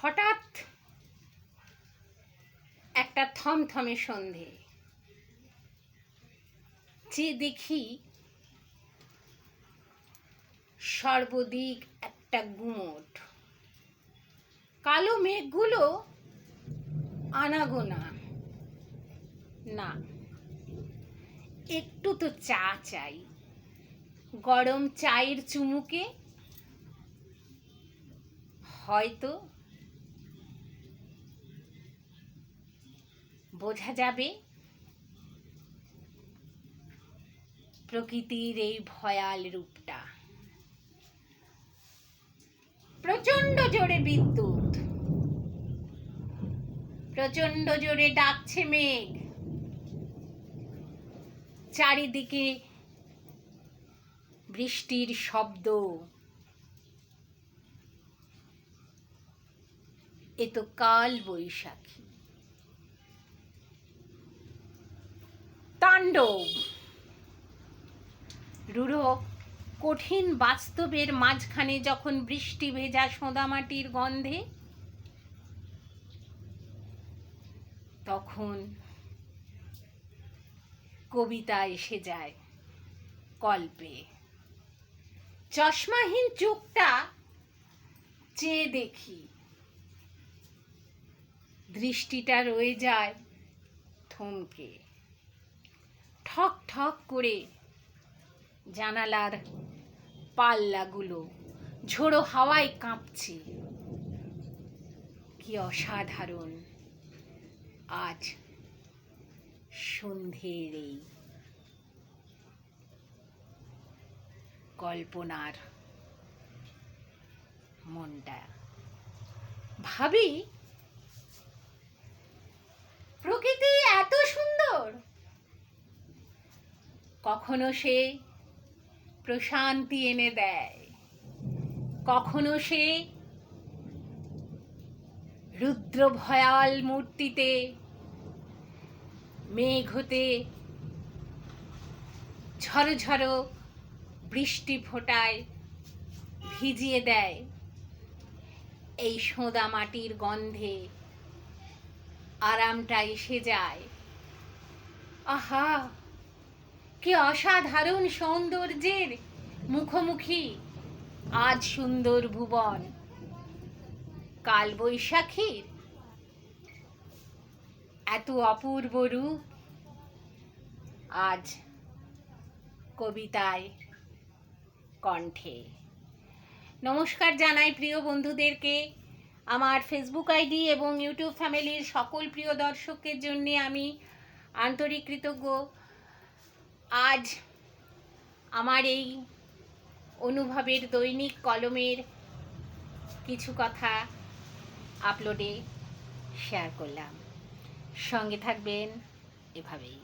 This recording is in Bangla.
হঠাৎ একটা থমথমে সন্ধে, যে দেখি সর্বদিক একটা গুমট, কালো মেঘগুলো আনাগোনা। না, একটু তো চা চাই। গরম চায়ের চুমুকে হয়তো বোঝা যাবে প্রকৃতির এই ভয়াল রূপটা। প্রচন্ড জোরে বিদ্যুৎ, প্রচন্ড জোরে ডাকছে মেঘ, চারিদিকে বৃষ্টির শব্দ। এ তো কাল বৈশাখী তাণ্ডব। রূঢ় কঠিন বাস্তবের মাঝখানে যখন বৃষ্টি ভেজা সোঁদামাটির গন্ধে, তখন কবিতা এসে যায় কল্পে। চশমাহীন চোখটা চেয়ে দেখি, দৃষ্টিটা রয়ে যায় থমকে। ঠক ঠক করে জানালার পাল্লাগুলো ঝোড়ো হাওয়ায় কাঁপছে। কি অসাধারণ আজ সন্ধ্যের এই কল্পনার মনটা। ভাবি, প্রকৃতি এত সুন্দর। কখনো সে প্রশান্তি এনে দেয়, কখনো সে রুদ্র ভয়াল মূর্তিতে মেঘ হতে ঝড়ো ঝড়ো বৃষ্টি ফোঁটায় ভিজিয়ে দেয়। এই সোঁদা মাটির গন্ধে আরামটা এসে যায়। আহা, কি অসাধারণ সৌন্দর্যের মুখোমুখি আজ সুন্দর ভুবন। কাল বৈশাখীর এত অপূর্ব রূপ আজ কবিতায় কণ্ঠে। নমস্কার জানাই প্রিয় বন্ধুদেরকে। আমার ফেসবুক আইডি এবং ইউটিউব ফ্যামিলির সকল প্রিয় দর্শকের জন্য আমি আন্তরিক কৃতজ্ঞ। আজ আমার এই অনুভবের দৈনিক কলমের কিছু কথা আপলোডে শেয়ার করলাম। সঙ্গে থাকবেন এভাবেই।